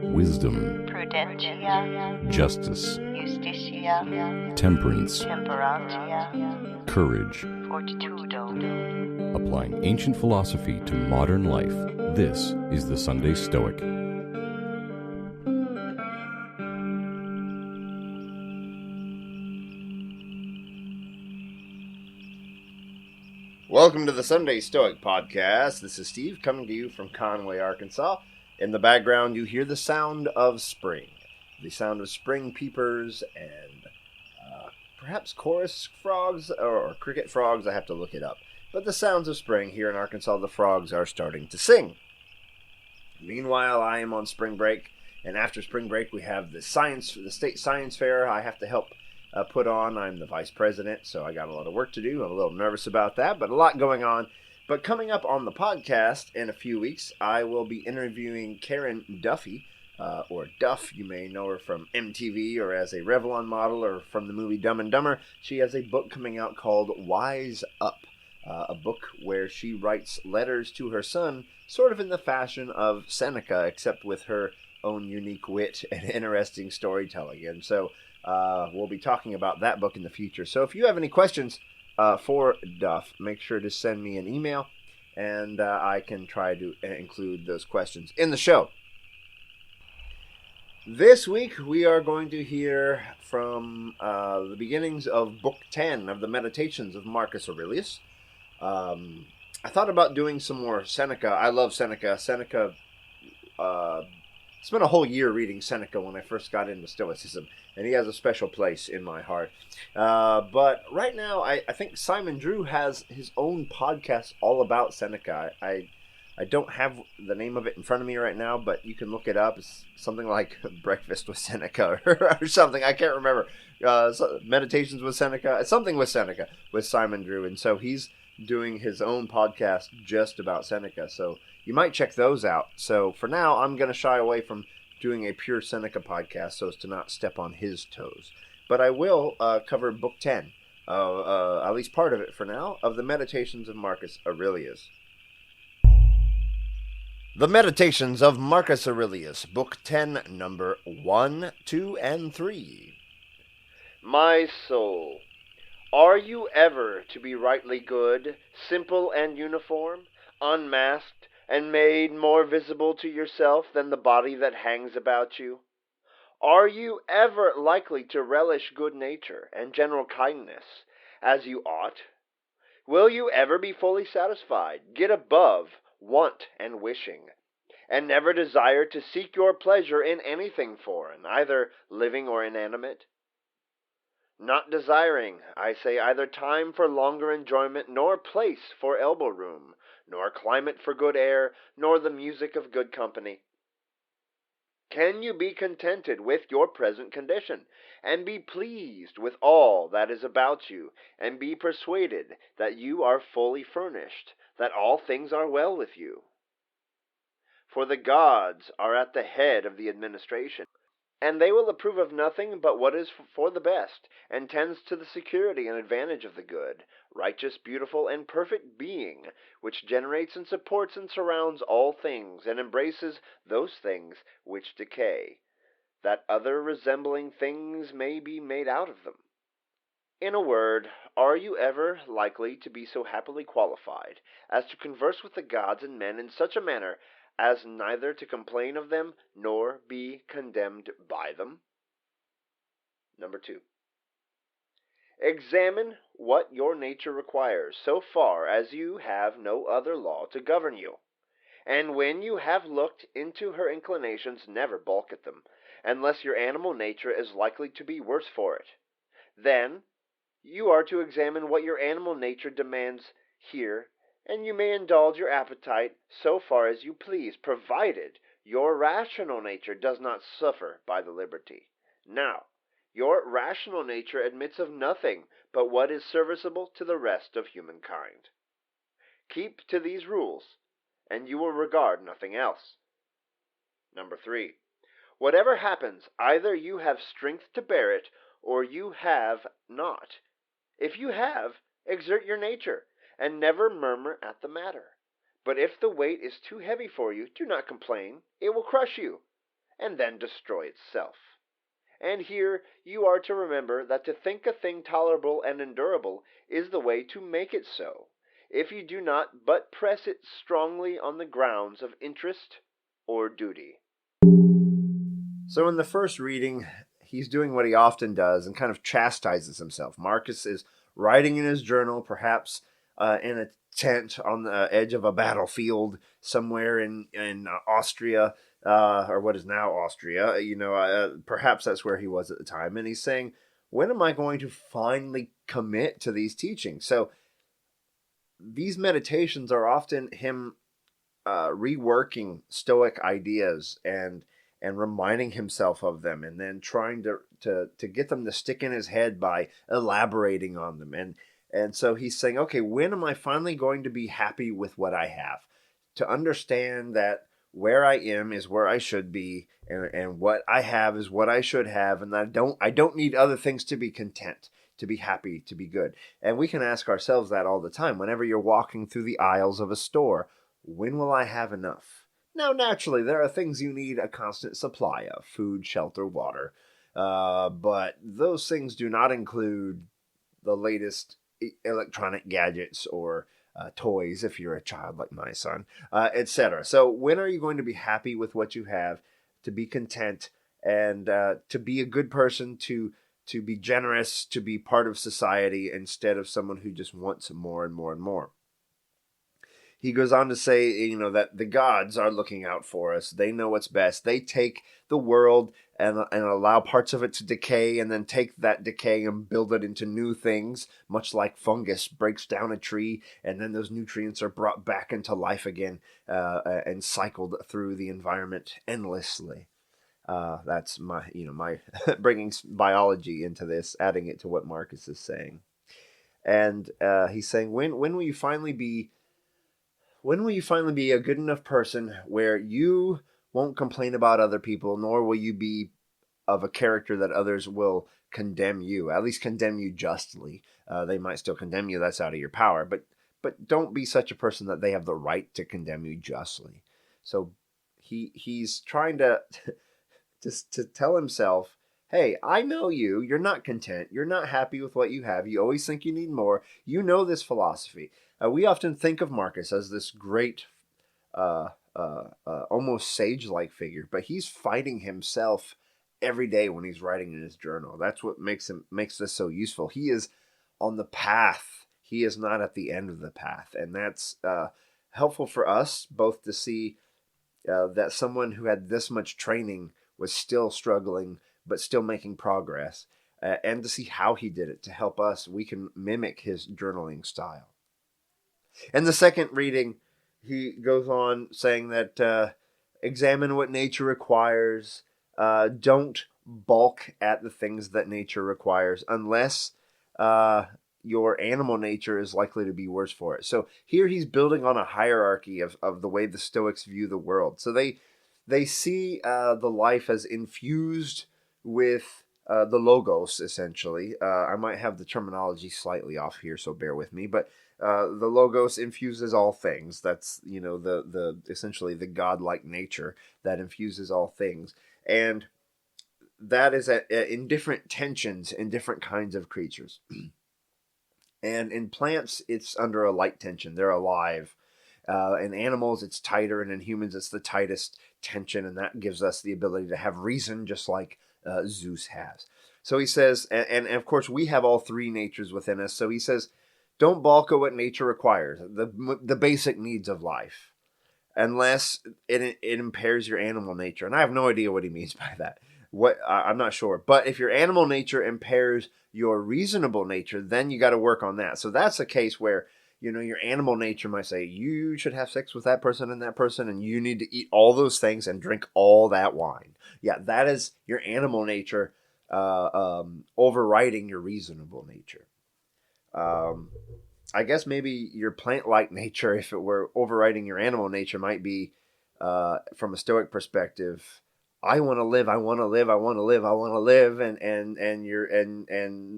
wisdom, prudentia, justice, justitia, temperance, temperantia, courage. fortitudo. Applying ancient philosophy to modern life, this is the Sunday Stoic. Welcome to the Sunday Stoic Podcast. This is Steve coming to you from Conway, Arkansas. In the background, you hear the sound of spring. The sound of spring peepers and perhaps chorus frogs or cricket frogs. I have to look it up. But the sounds of spring here in Arkansas, the frogs are starting to sing. Meanwhile, I am on spring break, and after spring break, we have the state science fair I have to help put on. I'm the vice president, so I got a lot of work to do. I'm a little nervous about that, but a lot going on. But coming up on the podcast in a few weeks, I will be interviewing Karen Duffy, or Duff. You may know her from MTV or as a Revlon model or from the movie Dumb and Dumber. She has a book coming out called Wise Up, a book where she writes letters to her son, sort of in the fashion of Seneca, except with her own unique wit and interesting storytelling. And so we'll be talking about that book in the future. So if you have any questions for Duff, make sure to send me an email, and I can try to include those questions in the show. This week, we are going to hear from the beginnings of Book 10 of the Meditations of Marcus Aurelius. I thought about doing some more Seneca. I love Seneca. Seneca, spent a whole year reading Seneca when I first got into Stoicism, and he has a special place in my heart. But right now, I think Simon Drew has his own podcast all about Seneca. I don't have the name of it in front of me right now, but you can look it up. It's something like Breakfast with Seneca or something. I can't remember. Meditations with Seneca. Something with Seneca with Simon Drew. And so he's doing his own podcast just about Seneca. So you might check those out. So for now, I'm going to shy away from doing a pure Seneca podcast so as to not step on his toes. But I will cover Book 10, at least part of it for now, of the Meditations of Marcus Aurelius. The Meditations of Marcus Aurelius, Book 10, number 1, 2, and 3. My soul, are you ever to be rightly good, simple and uniform, unmasked, and made more visible to yourself than the body that hangs about you? Are you ever likely to relish good nature and general kindness, as you ought? Will you ever be fully satisfied, get above want and wishing, and never desire to seek your pleasure in anything foreign, either living or inanimate? Not desiring, I say, either time for longer enjoyment, nor place for elbow room, nor climate for good air, nor the music of good company. Can you be contented with your present condition, and be pleased with all that is about you, and be persuaded that you are fully furnished, that all things are well with you? For the gods are at the head of the administration, and they will approve of nothing but what is for the best, and tends to the security and advantage of the good, righteous, beautiful, and perfect being, which generates and supports and surrounds all things, and embraces those things which decay, that other resembling things may be made out of them. In a word, are you ever likely to be so happily qualified as to converse with the gods and men in such a manner as neither to complain of them nor be condemned by them? Number 2. Examine what your nature requires, so far as you have no other law to govern you. And when you have looked into her inclinations, never balk at them, unless your animal nature is likely to be worse for it. Then you are to examine what your animal nature demands here, and you may indulge your appetite so far as you please, provided your rational nature does not suffer by the liberty. Now, your rational nature admits of nothing but what is serviceable to the rest of humankind. Keep to these rules, and you will regard nothing else. Number 3. Whatever happens, either you have strength to bear it, or you have not. If you have, exert your nature, and never murmur at the matter. But if the weight is too heavy for you, do not complain. It will crush you, and then destroy itself. And here you are to remember that to think a thing tolerable and endurable is the way to make it so, if you do not but press it strongly on the grounds of interest or duty. So in the first reading, he's doing what he often does and kind of chastises himself. Marcus is writing in his journal, perhaps in a tent on the edge of a battlefield somewhere in Austria, or what is now Austria. Perhaps that's where he was at the time. And he's saying, when am I going to finally commit to these teachings? So these meditations are often him reworking Stoic ideas and reminding himself of them, and then trying to get them to stick in his head by elaborating on them. And so he's saying, okay, when am I finally going to be happy with what I have? To understand that where I am is where I should be, and what I have is what I should have, and I don't need other things to be content, to be happy, to be good. And we can ask ourselves that all the time. Whenever you're walking through the aisles of a store, when will I have enough? Now, naturally, there are things you need a constant supply of: food, shelter, water. But those things do not include the latest electronic gadgets or toys, if you're a child like my son, etc. So when are you going to be happy with what you have, to be content, and to be a good person, to be generous, to be part of society, instead of someone who just wants more and more and more? He goes on to say, that the gods are looking out for us. They know what's best. They take the world and allow parts of it to decay, and then take that decay and build it into new things, much like fungus breaks down a tree, and then those nutrients are brought back into life again, and cycled through the environment endlessly. That's my bringing biology into this, adding it to what Marcus is saying. And he's saying, when will you finally be a good enough person where you won't complain about other people, nor will you be of a character that others will condemn you, at least condemn you justly? They might still condemn you. That's out of your power. But don't be such a person that they have the right to condemn you justly. So he's trying to to tell himself, hey, I know you. You're not content. You're not happy with what you have. You always think you need more. You know this philosophy. We often think of Marcus as this great, almost sage-like figure, but he's fighting himself every day when he's writing in his journal. That's what makes this so useful. He is on the path. He is not at the end of the path, and that's helpful for us both to see that someone who had this much training was still struggling, but still making progress, and to see how he did it to help us. We can mimic his journaling style. In the second reading, he goes on saying that examine what nature requires. Don't balk at the things that nature requires, unless your animal nature is likely to be worse for it. So here he's building on a hierarchy of the way the Stoics view the world. So they see the life as infused with the logos, essentially. I might have the terminology slightly off here, so bear with me. But the logos infuses all things. That's the essentially the godlike nature that infuses all things, and that is in different tensions in different kinds of creatures. And in plants, it's under a light tension. They're alive. In animals, it's tighter, and in humans, it's the tightest tension, and that gives us the ability to have reason, just like Zeus has. So he says, and of course, we have all three natures within us. So he says, don't balk at what nature requires, the basic needs of life, unless it impairs your animal nature. And I have no idea what he means by that. I'm not sure. But if your animal nature impairs your reasonable nature, then you got to work on that. So that's a case where, your animal nature might say, you should have sex with that person, and you need to eat all those things and drink all that wine. Yeah, that is your animal nature overriding your reasonable nature. I guess maybe your plant-like nature, if it were overriding your animal nature, might be, from a Stoic perspective, I want to live, I want to live, I want to live, I want to live, and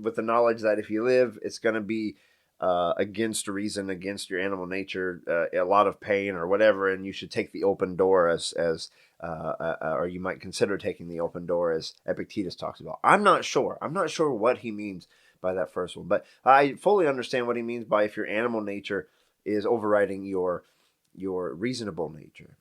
with the knowledge that if you live, it's going to be against reason, against your animal nature, a lot of pain or whatever, and you should take the open door as or you might consider taking the open door, as Epictetus talks about. I'm not sure. I'm not sure what he means by that first one, but I fully understand what he means by if your animal nature is overriding your reasonable nature.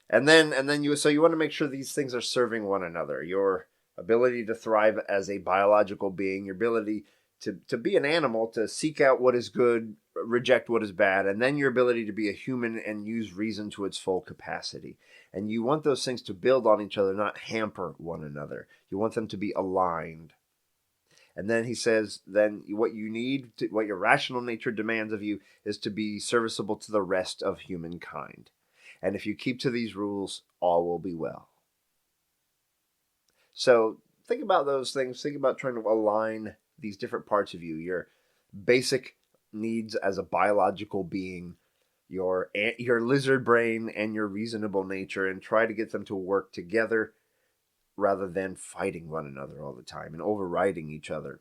And then you want to make sure these things are serving one another. Your ability to thrive as a biological being, your ability to be an animal, to seek out what is good, reject what is bad, and then your ability to be a human and use reason to its full capacity. And you want those things to build on each other, not hamper one another. You want them to be aligned. And then he says, then what you need, what your rational nature demands of you, is to be serviceable to the rest of humankind. And if you keep to these rules, all will be well. So think about those things. Think about trying to align these different parts of you, your basic needs as a biological being, your lizard brain, and your reasonable nature, and try to get them to work together rather than fighting one another all the time and overriding each other.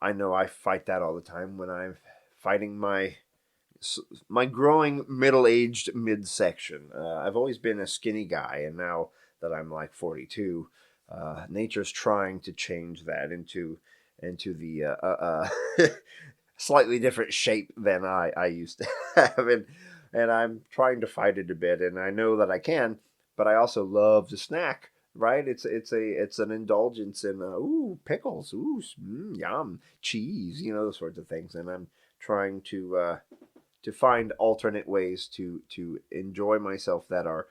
I know I fight that all the time when I'm fighting my growing middle-aged midsection. I've always been a skinny guy, and now that I'm like 42, nature's trying to change that into the slightly different shape than I used to have, and I'm trying to fight it a bit, and I know that I can, but I also love to snack. Right? It's an indulgence in pickles, yum, cheese, those sorts of things, and I'm trying to find alternate ways to enjoy myself that are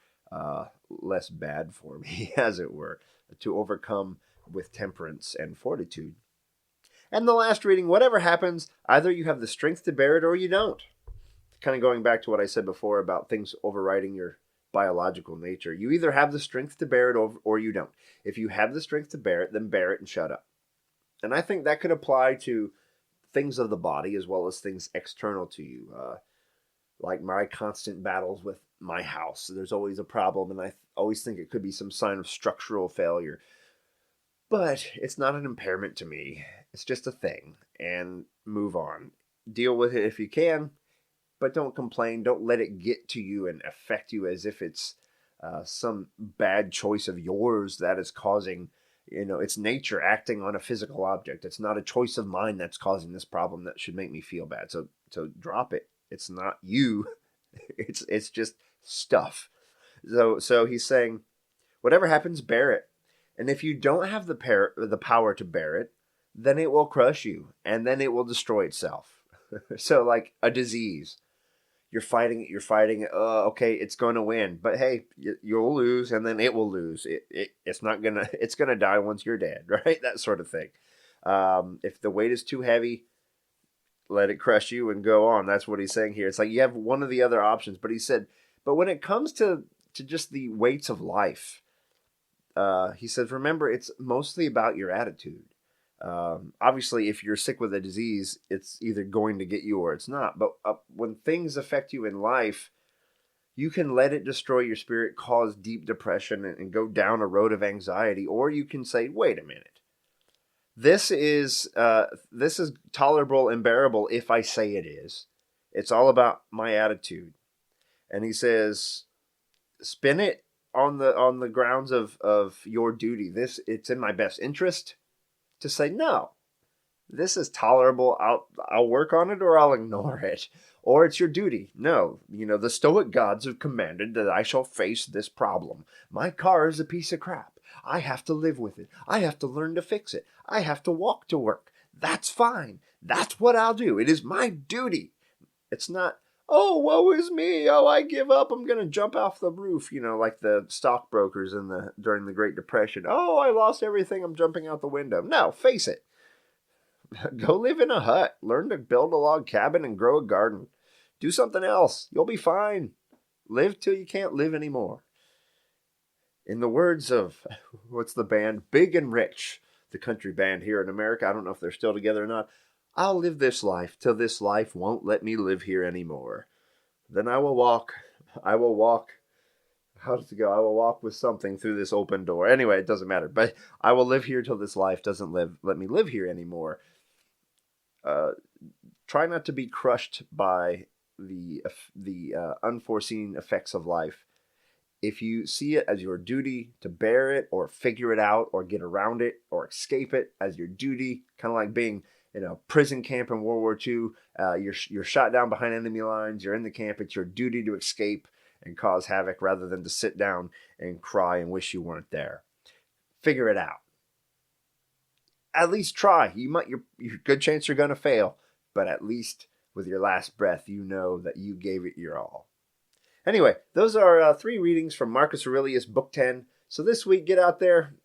less bad for me, as it were, to overcome with temperance and fortitude. And the last reading, whatever happens, either you have the strength to bear it or you don't. Kind of going back to what I said before about things overriding your biological nature. You either have the strength to bear it or you don't. If you have the strength to bear it, then bear it and shut up. And I think that could apply to things of the body as well as things external to you. Like my constant battles with my house. There's always a problem, and I always think it could be some sign of structural failure. But it's not an impairment to me. It's just a thing, and move on. Deal with it if you can, but don't complain. Don't let it get to you and affect you as if it's some bad choice of yours that is causing, it's nature acting on a physical object. It's not a choice of mine that's causing this problem that should make me feel bad. So drop it. It's not you. It's just stuff. So he's saying, whatever happens, bear it. And if you don't have the power to bear it, then it will crush you, and then it will destroy itself. So like a disease. You're fighting it. Okay, it's going to win, but hey, you'll lose, and then it will lose. It's going to die once you're dead, right? That sort of thing. If the weight is too heavy, let it crush you and go on. That's what he's saying here. It's like you have one of the other options, but he said, but when it comes to just the weights of life, he says, remember, it's mostly about your attitude. Obviously, if you're sick with a disease, it's either going to get you or it's not. But when things affect you in life, you can let it destroy your spirit, cause deep depression, and go down a road of anxiety. Or you can say, wait a minute. This is tolerable and bearable if I say it is. It's all about my attitude. And he says, spin it on the grounds of your duty. It's in my best interest to say no. This is tolerable. I'll work on it or I'll ignore it. Or it's your duty. No, the Stoic gods have commanded that I shall face this problem. My car is a piece of crap. I have to live with it. I have to learn to fix it. I have to walk to work. That's fine. That's what I'll do. It is my duty. It's not, oh, woe is me. Oh, I give up. I'm going to jump off the roof. Like the stockbrokers during the Great Depression. Oh, I lost everything. I'm jumping out the window. No, face it. Go live in a hut. Learn to build a log cabin and grow a garden. Do something else. You'll be fine. Live till you can't live anymore. In the words of, what's the band? Big and Rich, the country band here in America. I don't know if they're still together or not. I'll live this life till this life won't let me live here anymore. Then I will walk. How does it go? I will walk with something through this open door. Anyway, it doesn't matter. But I will live here till this life doesn't let me live here anymore. Try not to be crushed by the unforeseen effects of life. if you see it as your duty to bear it or figure it out or get around it or escape it as your duty, kind of like being in a prison camp in World War II, you're shot down behind enemy lines, you're in the camp, it's your duty to escape and cause havoc rather than to sit down and cry and wish you weren't there. Figure it out. At least try. You're good chance you're going to fail, but at least with your last breath, you know that you gave it your all. Anyway, those are 3 readings from Marcus Aurelius, Book 10. So this week, get out there,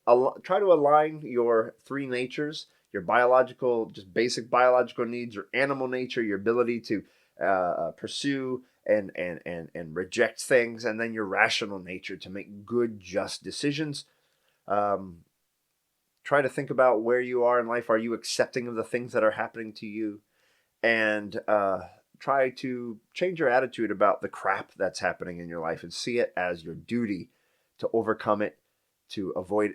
try to align your 3 natures, your biological, just basic biological needs, your animal nature, your ability to pursue and reject things, and then your rational nature to make good, just decisions. Try to think about where you are in life. Are you accepting of the things that are happening to you? And try to change your attitude about the crap that's happening in your life and see it as your duty to overcome it, to avoid,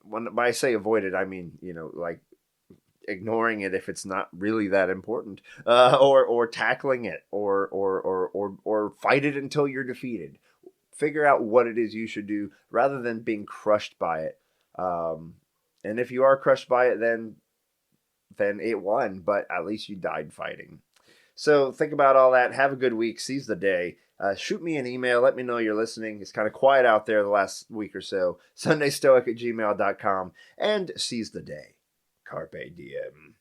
when I say avoid it, I mean, like ignoring it if it's not really that important, or tackling it, or fight it until you're defeated. Figure out what it is you should do rather than being crushed by it. And if you are crushed by it, then it won, but at least you died fighting. So think about all that. Have a good week. Seize the day. Shoot me an email. Let me know you're listening. It's kind of quiet out there the last week or so. SundayStoic@gmail.com. And seize the day. Carpe diem.